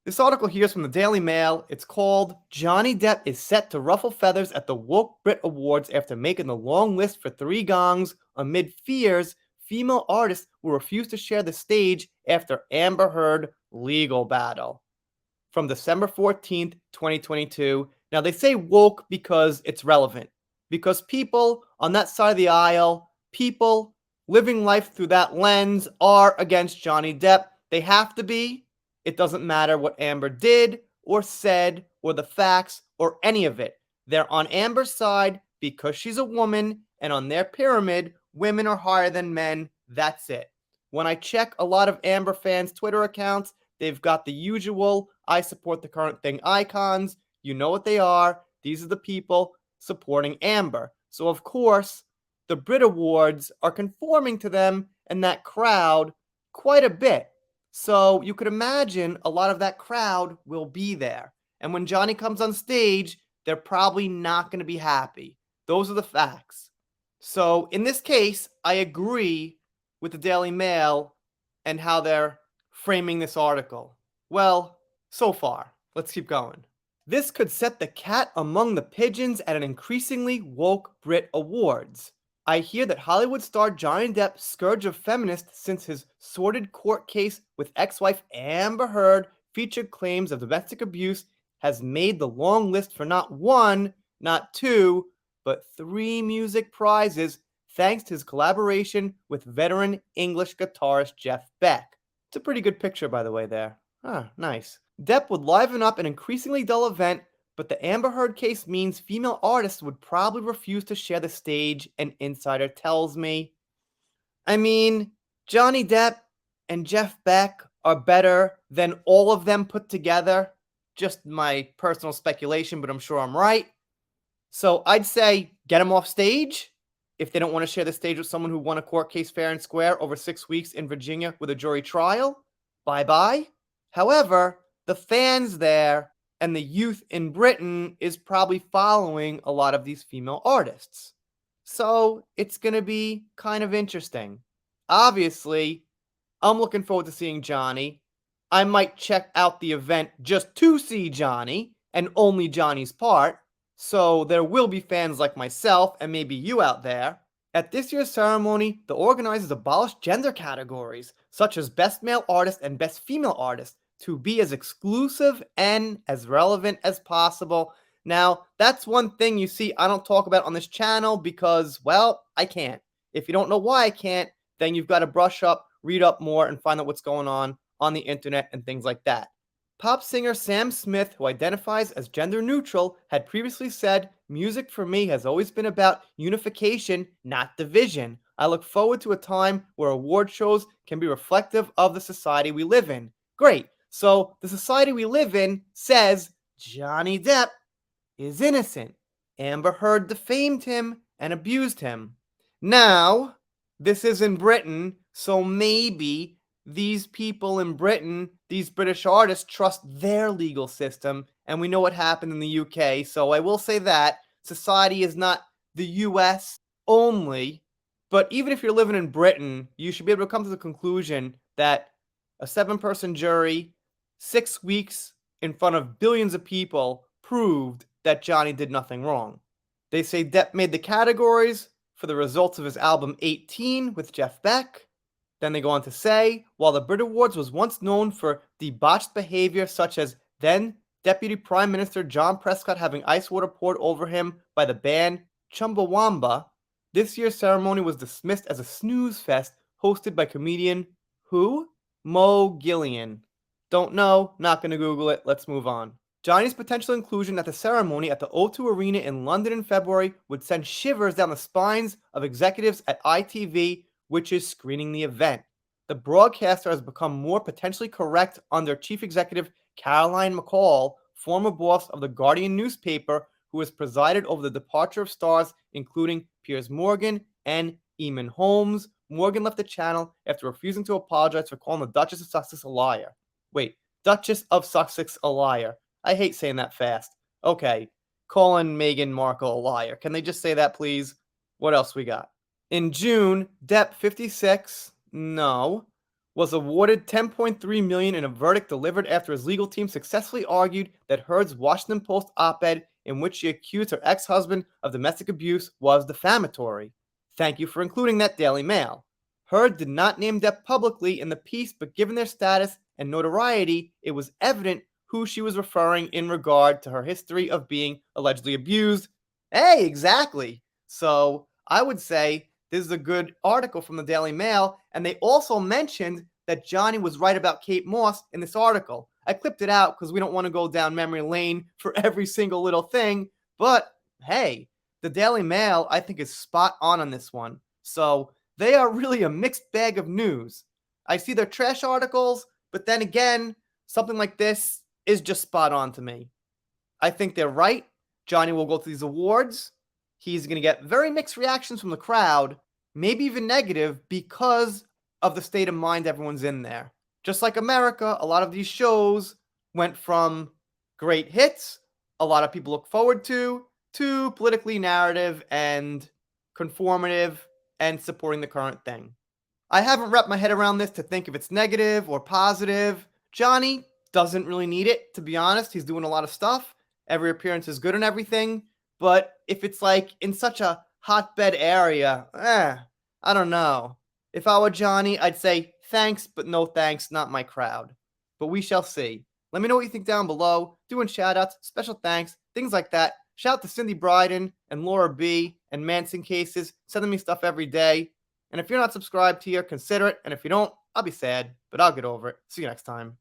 This article here is from the Daily Mail. It's called Johnny Depp is set to ruffle feathers at the Woke Brit Awards after making the long list for 3 gongs amid fears female artists will refuse to share the stage after Amber Heard legal battle. From December 14th, 2022. Now, they say woke because it's relevant. Because people on that side of the aisle, people living life through that lens, are against Johnny Depp. They have to be. It doesn't matter what Amber did or said or the facts or any of it. They're on Amber's side because she's a woman, and on their pyramid, women are higher than men. That's it. When I check a lot of Amber fans' Twitter accounts, they've got the usual I support the current thing icons. You know what they are. These are the people supporting Amber. So, of course, the Brit Awards are conforming to them and that crowd quite a bit. So, you could imagine a lot of that crowd will be there. And when Johnny comes on stage, they're probably not going to be happy. Those are the facts. So, in this case, I agree with the Daily Mail and how they're framing this article. Well, so far. Let's keep going. This could set the cat among the pigeons at an increasingly woke Brit Awards. I hear that Hollywood star Johnny Depp, scourge of feminists since his sordid court case with ex-wife Amber Heard featured claims of domestic abuse, has made the long list for not 1, not 2, but 3 music prizes thanks to his collaboration with veteran English guitarist Jeff Beck. It's a pretty good picture, by the way, there. Ah, nice. Depp would liven up an increasingly dull event, but the Amber Heard case means female artists would probably refuse to share the stage, an insider tells me. I mean, Johnny Depp and Jeff Beck are better than all of them put together. Just my personal speculation, but I'm sure I'm right. So I'd say get them off stage if they don't want to share the stage with someone who won a court case fair and square over 6 weeks in Virginia with a jury trial. Bye-bye. However, the fans there and the youth in Britain is probably following a lot of these female artists. So it's going to be kind of interesting. Obviously, I'm looking forward to seeing Johnny. I might check out the event just to see Johnny and only Johnny's part. So there will be fans like myself and maybe you out there. At this year's ceremony, the organizers abolished gender categories, such as Best Male Artist and Best Female Artist, to be as exclusive and as relevant as possible. Now, that's one thing you see I don't talk about on this channel because, well, I can't. If you don't know why I can't, then you've got to brush up, read up more, and find out what's going on the internet and things like that. Pop singer Sam Smith, who identifies as gender neutral, had previously said, "Music for me has always been about unification, not division. I look forward to a time where award shows can be reflective of the society we live in." Great. So the society we live in says Johnny Depp is innocent. Amber Heard defamed him and abused him. Now, this is in Britain, so maybe these people in Britain, these British artists, trust their legal system, and we know what happened in the UK, so I will say that society is not the US only, but even if you're living in Britain, you should be able to come to the conclusion that a 7-person jury, 6 weeks in front of billions of people, proved that Johnny did nothing wrong. They say Depp made the categories for the results of his album 18 with Jeff Beck. Then they go on to say, while the Brit Awards was once known for debauched behavior such as then Deputy Prime Minister John Prescott having ice water poured over him by the band Chumbawamba, this year's ceremony was dismissed as a snooze fest hosted by comedian who? Mo Gillian. Don't know, not going to Google it, let's move on. Johnny's potential inclusion at the ceremony at the O2 Arena in London in February would send shivers down the spines of executives at ITV, which is screening the event. The broadcaster has become more potentially correct under Chief Executive Caroline McCall, former boss of the Guardian newspaper, who has presided over the departure of stars including Piers Morgan and Eamon Holmes. Morgan left the channel after refusing to apologize for calling the Duchess of Sussex a liar. Wait, Duchess of Sussex a liar. I hate saying that fast. Okay, calling Meghan Markle a liar. Can they just say that, please? What else we got? In June, Depp, 56, no, was awarded $10.3 million in a verdict delivered after his legal team successfully argued that Heard's Washington Post op-ed in which she accused her ex-husband of domestic abuse was defamatory. Thank you for including that, Daily Mail. Heard did not name Depp publicly in the piece, but given their status and notoriety, it was evident who she was referring in regard to her history of being allegedly abused. Hey, exactly. So I would say this is a good article from the Daily Mail, and they also mentioned that Johnny was right about Kate Moss in this article. I clipped it out because we don't want to go down memory lane for every single little thing, but hey, the Daily Mail, I think, is spot on this one. So they are really a mixed bag of news. I see their trash articles, but then again, something like this is just spot on to me. I think they're right. Johnny will go to these awards. He's going to get very mixed reactions from the crowd, maybe even negative, because of the state of mind everyone's in there. Just like America, a lot of these shows went from great hits, a lot of people look forward to politically narrative and conformative and supporting the current thing. I haven't wrapped my head around this to think if it's negative or positive. Johnny doesn't really need it, to be honest. He's doing a lot of stuff. Every appearance is good and everything. But if it's like in such a hotbed area, I don't know. If I were Johnny, I'd say thanks, but no thanks, not my crowd. But we shall see. Let me know what you think down below. Doing shout outs, special thanks, things like that. Shout out to Cindy Bryden and Laura B. and Manson Cases, sending me stuff every day. And if you're not subscribed here, consider it. And if you don't, I'll be sad, but I'll get over it. See you next time.